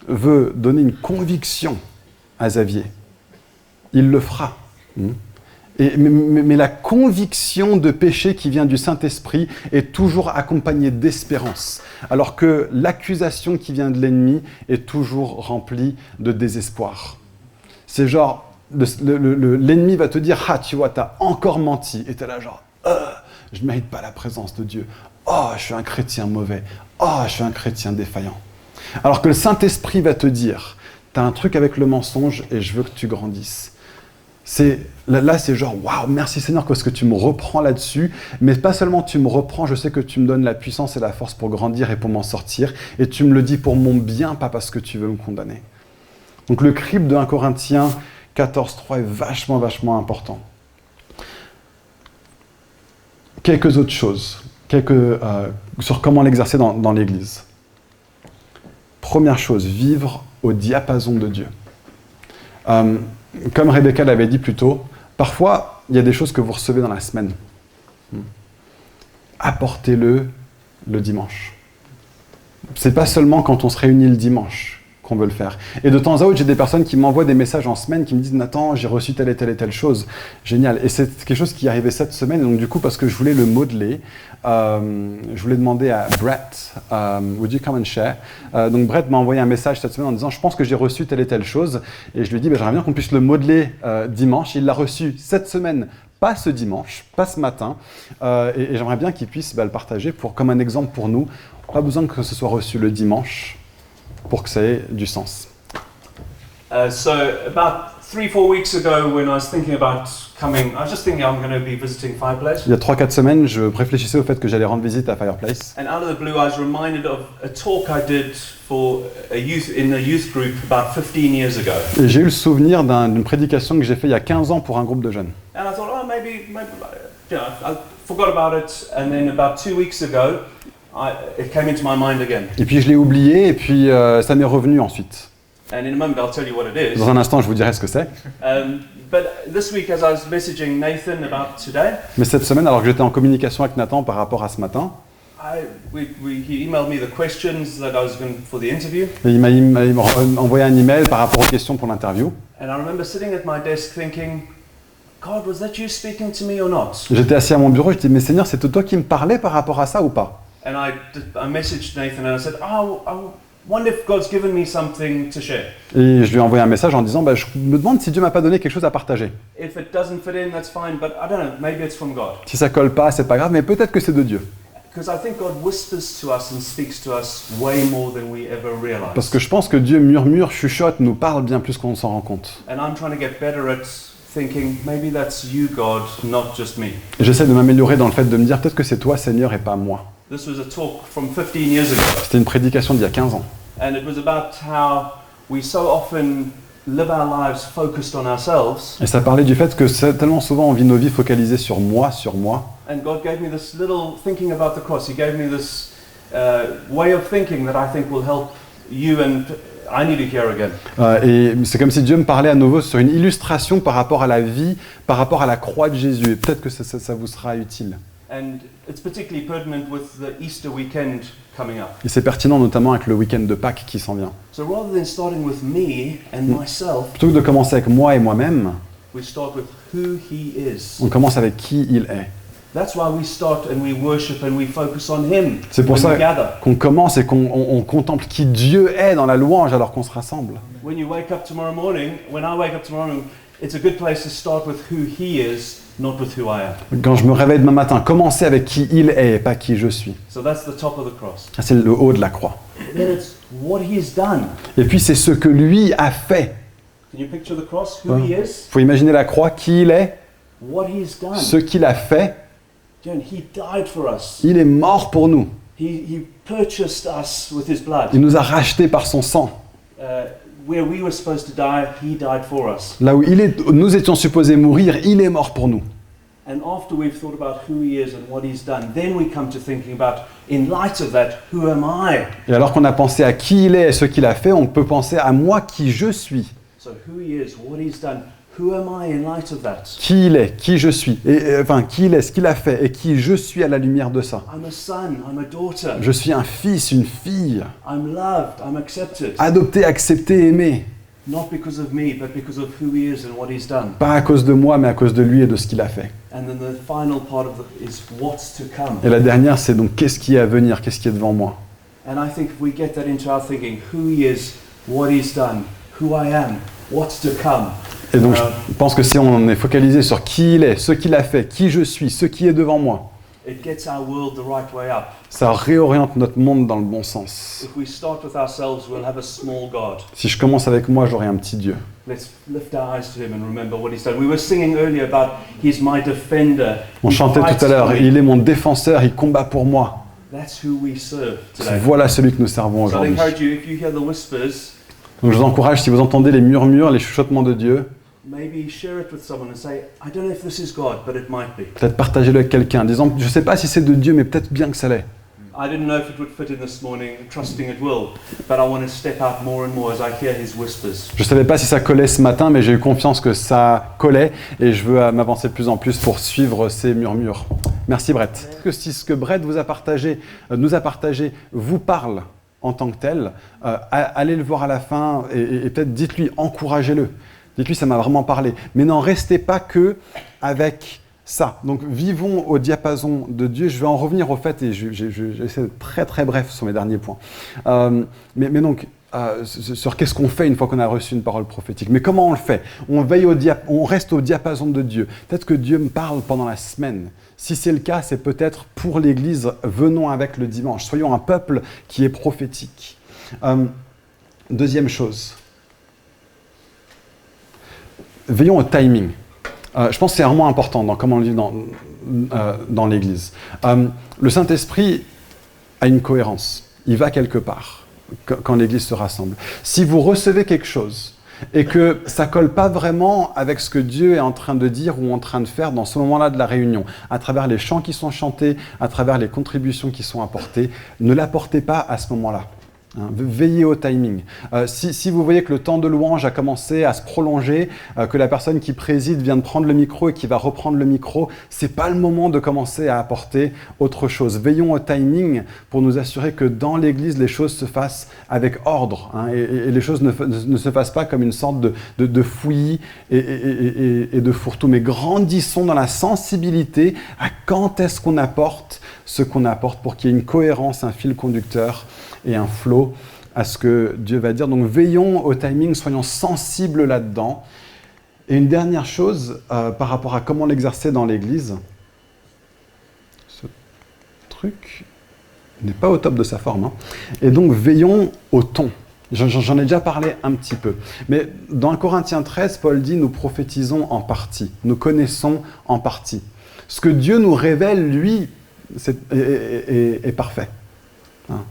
veut donner une conviction à Xavier, il le fera. Mais la conviction de péché qui vient du Saint-Esprit est toujours accompagnée d'espérance, alors que l'accusation qui vient de l'ennemi est toujours remplie de désespoir. C'est genre, l'ennemi va te dire « Ah, tu vois, t'as encore menti » et t'es là genre « Je ne mérite pas la présence de Dieu. Oh, je suis un chrétien mauvais. Oh, je suis un chrétien défaillant. » Alors que le Saint-Esprit va te dire, tu as un truc avec le mensonge et je veux que tu grandisses. Là, c'est genre, waouh, merci Seigneur parce que tu me reprends là-dessus. Mais pas seulement tu me reprends, je sais que tu me donnes la puissance et la force pour grandir et pour m'en sortir. Et tu me le dis pour mon bien, pas parce que tu veux me condamner. Donc le crypte de 1 Corinthiens 14:3 est vachement important. Quelques autres choses, sur comment l'exercer dans l'Église. Première chose, vivre au diapason de Dieu. Comme Rebecca l'avait dit plus tôt, parfois, il y a des choses que vous recevez dans la semaine. Apportez-le le dimanche. C'est pas seulement quand on se réunit le dimanche qu'on veut le faire. Et de temps à autre, j'ai des personnes qui m'envoient des messages en semaine qui me disent « Nathan, j'ai reçu telle et telle chose. » Génial. Et c'est quelque chose qui est arrivé cette semaine. Et donc du coup, parce que je voulais le modeler, je voulais demander à Brett, would you come and share? Donc Brett m'a envoyé un message cette semaine en disant « Je pense que j'ai reçu telle et telle chose. » Et je lui ai dit « J'aimerais bien qu'on puisse le modeler dimanche. » Il l'a reçu cette semaine, pas ce dimanche, pas ce matin. Et j'aimerais bien qu'il puisse le partager comme un exemple pour nous. Pas besoin que ce soit reçu le dimanche pour que ça ait du sens. So about 3-4 weeks ago, when I was thinking about coming, I was just thinking I'm going to be visiting Fireplace. Il y a 3-4 semaines, je réfléchissais au fait que j'allais rendre visite à Fireplace. And out of the blue, I was reminded of a talk I did for a youth group about 15 years ago. Et j'ai eu le souvenir d'une prédication que j'ai faite il y a 15 ans pour un groupe de jeunes. And I thought, oh, maybe, you know, I forgot about it. And then about 2 weeks ago, it came into my mind again. Et puis je l'ai oublié et puis ça m'est revenu ensuite. And in a moment, I'll tell you what it is. Dans un instant, je vous dirai ce que c'est. But this week, as I was messaging Nathan about today, Mais cette semaine, alors que j'étais en communication avec Nathan par rapport à ce matin, he emailed me the questions that I was going for the interview. Et il m'a envoyé un email par rapport aux questions pour l'interview. And I remember sitting at my desk thinking, God, was that you speaking to me or not? J'étais assis à mon bureau, je dis, mais Seigneur, c'est toi qui me parlais par rapport à ça ou pas? And I messaged Nathan and I said, I wonder if God's given me something to share. Et je lui ai envoyé un message en disant, je me demande si Dieu m'a pas donné quelque chose à partager. If it doesn't fit in, that's fine, but I don't know, maybe it's from God. Si ça colle pas, c'est pas grave, mais peut-être que c'est de Dius. Because I think God whispers to us and speaks to us way more than we ever realize. Parce que je pense que Dieu murmure, chuchote, nous parle bien plus qu'on s'en rend compte. And I'm trying to get better at thinking, maybe that's you, God, not just me. Et j'essaie de m'améliorer dans le fait de me dire, peut-être que c'est toi, Seigneur, et pas moi. This was a talk from 15 years ago. C'était une prédication d'il y a 15 ans. And it was about how we so often live our lives focused on ourselves. Et ça parlait du fait que tellement souvent on vit nos vies focalisées sur moi. And God gave me this little thinking about the cross. He gave me this way of thinking that I think will help you and I need to hear again. Et c'est comme si Dieu me parlait à nouveau sur une illustration par rapport à la vie, par rapport à la croix de Jésus. Et peut-être que ça vous sera utile. And it's particularly pertinent with the Easter weekend coming up. Et c'est pertinent notamment avec le week-end de Pâques qui s'en vient. So rather than starting with me and myself, Plutôt que de commencer avec moi et moi-même, we start with who He is. on commence avec qui il est. That's why we start and we worship and we focus on Him C'est pour when ça we gather. qu'on commence et qu'on contemple qui Dieu est dans la louange alors qu'on se rassemble. When you wake up tomorrow morning, when I wake up tomorrow morning, it's a good place to start with who He is, not with who I am. Quand je me réveille demain matin, commencer avec qui il est et pas qui je suis. So that's the top of the cross. C'est le haut de la croix. Then it's what He's done. Et puis c'est ce que lui a fait. Can you picture the cross? Who He Il is, faut imaginer la croix, qui il est, what He's done. ce qu'il a fait. And He died for us. Il est mort pour nous. He purchased us with His blood. Il nous a rachetés par son sang. Where we were supposed to die, He died for us. Là où nous étions supposés mourir, il est mort pour nous. And after we've thought about who He is and what He's done, then we come to thinking about, in light of that, who am I? Et alors qu'on a pensé à qui il est et ce qu'il a fait, on peut penser à moi qui je suis. So who He is, what He's done, who am I in light of that? Qui il est, qui je suis. Enfin, qui il est, ce qu'il a fait et qui je suis à la lumière de ça. I'm a son, I'm a daughter. Je suis un fils, une fille, I'm loved, I'm accepted. adopté, accepté, aimé. Not because of me, but because of who He is and what He's done. Pas à cause de moi, mais à cause de lui et de ce qu'il a fait. And then the final part of is what's to come. Et la dernière, c'est donc qu'est-ce qui est à venir, qu'est-ce qui est devant moi. And I think if we get that into our thinking, who He is, what He's done, who I am, what's to come. Et donc je pense que si on est focalisé sur qui il est, ce qu'il a fait, qui je suis, ce qui est devant moi, It gets our world the right way up. ça réoriente notre monde dans le bon sens. If we start with ourselves, we'll have a small God. Si je commence avec moi, j'aurai un petit Dieu. Let's lift our eyes to Him and remember what He's done. We were singing earlier about He's my defender. On He chantait fights tout à l'heure, for me. il est mon défenseur, il combat pour moi. That's who we serve today. Voilà celui que nous servons So I aujourd'hui. encourage you, if you hear the whispers, Donc je vous encourage, si vous entendez les murmures, les chuchotements de Dieu, maybe share it with someone and say, I don't know if this is God, but it might be. peut-être partagez-le avec quelqu'un, disant, je ne sais pas si c'est de Dieu, mais peut-être bien que ça l'est. I didn't know if it would fit in this morning, trusting it will, but I want to step out more and more as I hear His whispers. Je ne savais pas si ça collait ce matin, mais j'ai eu confiance que ça collait et je veux m'avancer de plus en plus pour suivre ces murmures. Merci Brett. Que si ce que Brett vous a partagé, nous a partagé, vous parle en tant que tel, allez le voir à la fin et peut-être dites-lui, encouragez-le. Dites-lui, ça m'a vraiment parlé. Mais n'en restez pas que avec ça. Donc vivons au diapason de Dieu. Je vais en revenir au fait et j'essaie d'être très très bref sur mes derniers points. Mais donc, sur qu'est-ce qu'on fait une fois qu'on a reçu une parole prophétique. Mais comment on le fait? On reste au diapason de Dieu. Peut-être que Dieu me parle pendant la semaine. Si c'est le cas, c'est peut-être pour l'Église, venons avec le dimanche. Soyons un peuple qui est prophétique. Deuxième chose, veillons au timing. Je pense que c'est vraiment important dans comment on le vit dans l'Église. Le Saint-Esprit a une cohérence. Il va quelque part quand l'Église se rassemble. Si vous recevez quelque chose et que ça ne colle pas vraiment avec ce que Dieu est en train de dire ou en train de faire dans ce moment-là de la réunion, à travers les chants qui sont chantés, à travers les contributions qui sont apportées, ne l'apportez pas à ce moment-là. Veillez au timing. Si vous voyez que le temps de louange a commencé à se prolonger, que la personne qui préside vient de prendre le micro et qui va reprendre le micro, c'est pas le moment de commencer à apporter autre chose. Veillons au timing pour nous assurer que dans l'Église, les choses se fassent avec ordre, et les choses ne se fassent pas comme une sorte de fouillis et de fourre-tout, mais grandissons dans la sensibilité à quand est-ce qu'on apporte ce qu'on apporte pour qu'il y ait une cohérence, un fil conducteur et un flow à ce que Dieu va dire. Donc veillons au timing, soyons sensibles là-dedans. Et une dernière chose par rapport à comment l'exercer dans l'Église, ce truc n'est pas au top de sa forme. Et donc veillons au ton. J'en ai déjà parlé un petit peu. Mais dans 1 Corinthiens 13, Paul dit « Nous prophétisons en partie, nous connaissons en partie ». Ce que Dieu nous révèle, lui, est parfait.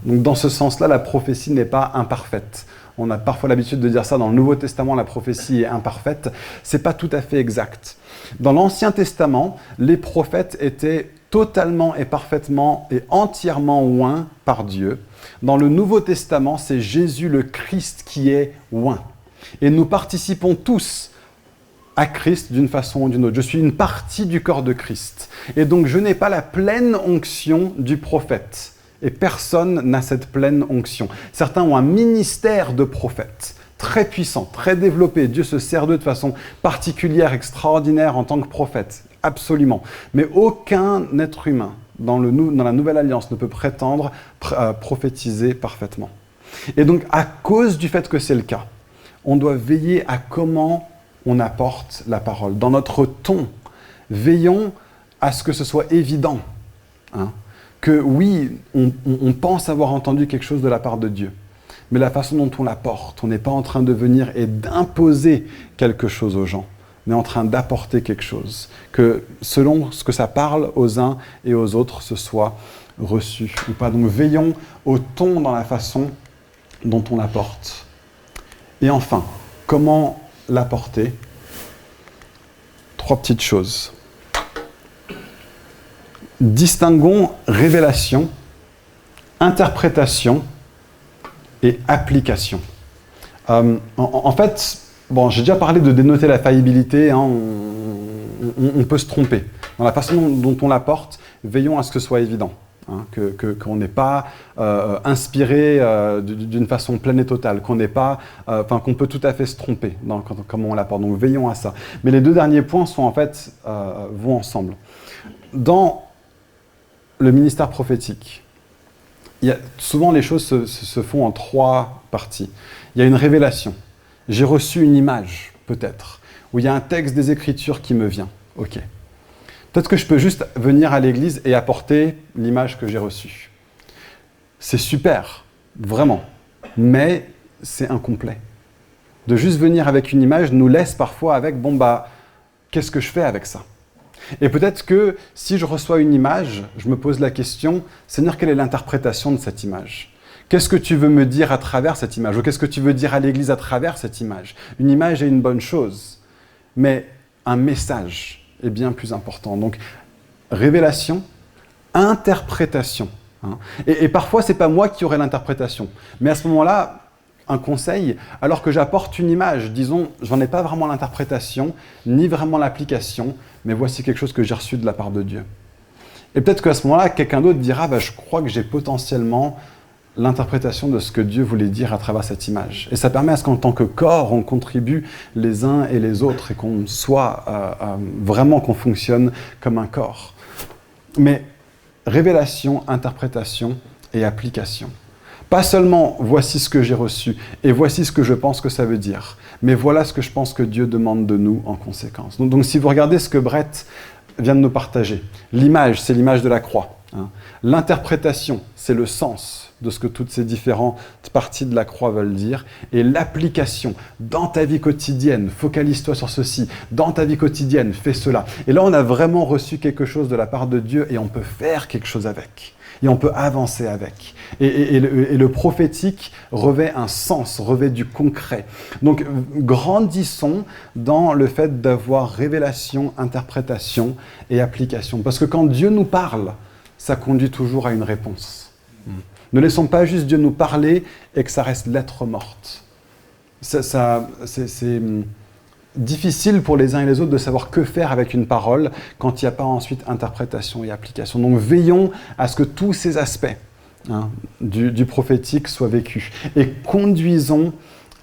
Donc dans ce sens-là, la prophétie n'est pas imparfaite. On a parfois l'habitude de dire ça dans le Nouveau Testament, la prophétie est imparfaite. Ce n'est pas tout à fait exact. Dans l'Ancien Testament, les prophètes étaient totalement et parfaitement et entièrement oints par Dieu. Dans le Nouveau Testament, c'est Jésus le Christ qui est oint. Et nous participons tous à Christ d'une façon ou d'une autre. Je suis une partie du corps de Christ. Et donc je n'ai pas la pleine onction du prophète. Et personne n'a cette pleine onction. Certains ont un ministère de prophète, très puissant, très développé. Dieu se sert d'eux de façon particulière, extraordinaire en tant que prophète. Absolument. Mais aucun être humain dans la Nouvelle Alliance ne peut prétendre prophétiser parfaitement. Et donc, à cause du fait que c'est le cas, on doit veiller à comment on apporte la parole. Dans notre ton, veillons à ce que ce soit évident. Que oui, on pense avoir entendu quelque chose de la part de Dieu, mais la façon dont on l'apporte, on n'est pas en train de venir et d'imposer quelque chose aux gens, mais en train d'apporter quelque chose, que selon ce que ça parle aux uns et aux autres, ce soit reçu ou pas. Donc veillons au ton dans la façon dont on l'apporte. Et enfin, comment l'apporter? 3 petites choses. Distinguons révélation, interprétation et application. En fait, j'ai déjà parlé de dénoter la faillibilité, on peut se tromper. Dans la façon dont on l'apporte, veillons à ce que ce soit évident, qu'on n'est pas inspiré d'une façon pleine et totale, qu'on peut tout à fait se tromper dans comment on l'apporte. Donc veillons à ça. Mais les 2 derniers points vont ensemble. Dans le ministère prophétique, souvent les choses se font en 3 parties. Il y a une révélation. J'ai reçu une image, peut-être, ou il y a un texte des Écritures qui me vient. Ok. Peut-être que je peux juste venir à l'église et apporter l'image que j'ai reçue. C'est super, vraiment, mais c'est incomplet. De juste venir avec une image nous laisse parfois avec, qu'est-ce que je fais avec ça ? Et peut-être que si je reçois une image, je me pose la question, Seigneur, quelle est l'interprétation de cette image ? Qu'est-ce que tu veux me dire à travers cette image ? Ou qu'est-ce que tu veux dire à l'Église à travers cette image ? Une image est une bonne chose, mais un message est bien plus important. Donc, révélation, interprétation. Et parfois, ce n'est pas moi qui aurai l'interprétation. Mais à ce moment-là, un conseil, alors que j'apporte une image, disons, je n'en ai pas vraiment l'interprétation, ni vraiment l'application, mais voici quelque chose que j'ai reçu de la part de Dieu. Et peut-être qu'à ce moment-là, quelqu'un d'autre dira, je crois que j'ai potentiellement l'interprétation de ce que Dieu voulait dire à travers cette image. Et ça permet à ce qu'en tant que corps, on contribue les uns et les autres et qu'on soit vraiment, qu'on fonctionne comme un corps. Mais révélation, interprétation et application. Pas seulement voici ce que j'ai reçu et voici ce que je pense que ça veut dire, mais voilà ce que je pense que Dieu demande de nous en conséquence. Donc si vous regardez ce que Brett vient de nous partager, l'image, c'est l'image de la croix. L'interprétation, c'est le sens de ce que toutes ces différentes parties de la croix veulent dire. Et l'application, dans ta vie quotidienne, focalise-toi sur ceci. Dans ta vie quotidienne, fais cela. Et là, on a vraiment reçu quelque chose de la part de Dieu et on peut faire quelque chose avec. Et on peut avancer avec. Et le prophétique revêt un sens, revêt du concret. Donc, grandissons dans le fait d'avoir révélation, interprétation et application. Parce que quand Dieu nous parle, ça conduit toujours à une réponse. Ne laissons pas juste Dieu nous parler et que ça reste lettre morte. C'est difficile pour les uns et les autres de savoir que faire avec une parole quand il n'y a pas ensuite interprétation et application. Donc veillons à ce que tous ces aspects du prophétique soient vécus et conduisons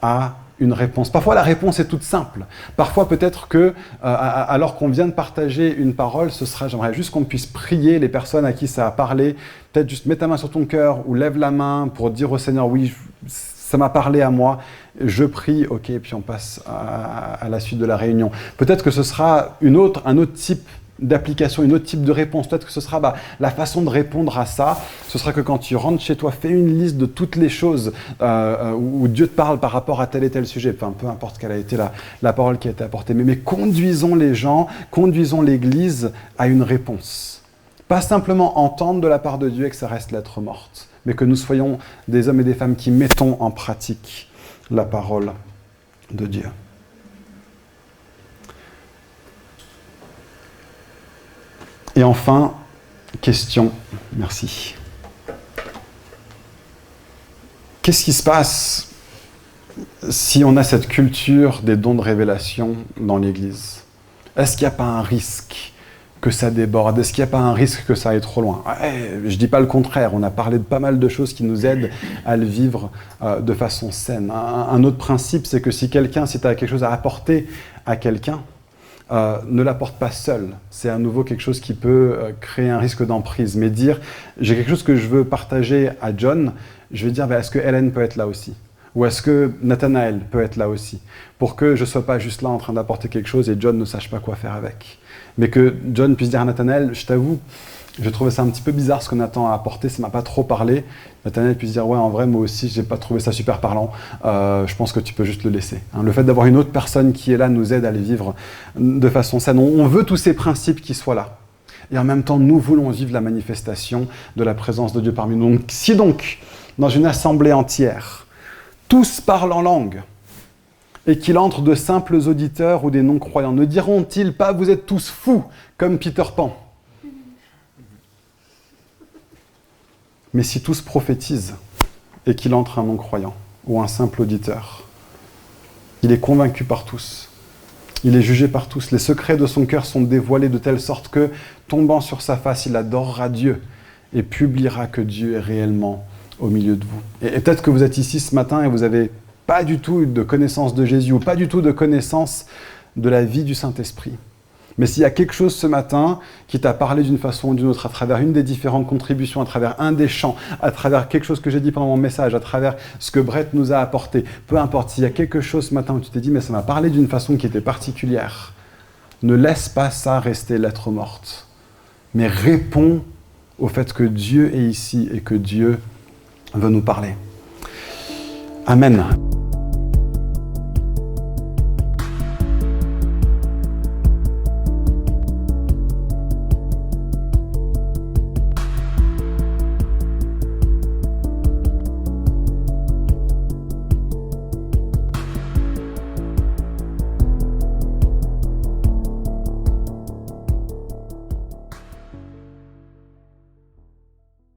à une réponse. Parfois, la réponse est toute simple. Parfois, peut-être que, alors qu'on vient de partager une parole, j'aimerais juste qu'on puisse prier les personnes à qui ça a parlé. Peut-être juste mets ta main sur ton cœur ou lève la main pour dire au Seigneur, oui, ça m'a parlé à moi. Je prie, ok, puis on passe à la suite de la réunion. Peut-être que ce sera un autre type d'application, un autre type de réponse. Peut-être que ce sera la façon de répondre à ça. Ce sera que quand tu rentres chez toi, fais une liste de toutes les choses où Dieu te parle par rapport à tel et tel sujet. Enfin, peu importe quelle a été la parole qui a été apportée. Mais conduisons les gens, conduisons l'Église à une réponse. Pas simplement entendre de la part de Dieu et que ça reste lettre morte, mais que nous soyons des hommes et des femmes qui mettons en pratique la parole de Dieu. Et enfin, question, merci. Qu'est-ce qui se passe si on a cette culture des dons de révélation dans l'Église? Est-ce qu'il n'y a pas un risque que ça déborde? Est-ce qu'il n'y a pas un risque que ça aille trop loin? Je ne dis pas le contraire, on a parlé de pas mal de choses qui nous aident à le vivre de façon saine. Un autre principe, c'est que si tu as quelque chose à apporter à quelqu'un, ne l'apporte pas seul. C'est à nouveau quelque chose qui peut créer un risque d'emprise. Mais dire, j'ai quelque chose que je veux partager à John, je vais dire, est-ce que Hélène peut être là aussi? Ou est-ce que Nathanaël peut être là aussi? Pour que je ne sois pas juste là en train d'apporter quelque chose et John ne sache pas quoi faire avec. Mais que John puisse dire à Nathanaël, je t'avoue, j'ai trouvé ça un petit peu bizarre ce que Nathan a apporté, ça ne m'a pas trop parlé. Nathanaël puisse dire, ouais, en vrai, moi aussi, je n'ai pas trouvé ça super parlant. Je pense que tu peux juste le laisser. Le fait d'avoir une autre personne qui est là nous aide à les vivre de façon saine. On veut tous ces principes qui soient là. Et en même temps, nous voulons vivre la manifestation de la présence de Dieu parmi nous. Donc, si donc, dans une assemblée entière, tous parlent en langue, et qu'il entre de simples auditeurs ou des non-croyants, ne diront-ils pas, vous êtes tous fous, comme Peter Pan? Mais si tous prophétisent, et qu'il entre un non-croyant, ou un simple auditeur, il est convaincu par tous, il est jugé par tous, les secrets de son cœur sont dévoilés de telle sorte que, tombant sur sa face, il adorera Dieu, et publiera que Dieu est réellement au milieu de vous. Et peut-être que vous êtes ici ce matin et vous n'avez pas du tout de connaissance de Jésus ou pas du tout de connaissance de la vie du Saint-Esprit. Mais s'il y a quelque chose ce matin qui t'a parlé d'une façon ou d'une autre, à travers une des différentes contributions, à travers un des chants, à travers quelque chose que j'ai dit pendant mon message, à travers ce que Brett nous a apporté, peu importe, s'il y a quelque chose ce matin où tu t'es dit « mais ça m'a parlé d'une façon qui était particulière », ne laisse pas ça rester lettre morte, mais réponds au fait que Dieu est ici et que Dieu veut nous parler. Amen.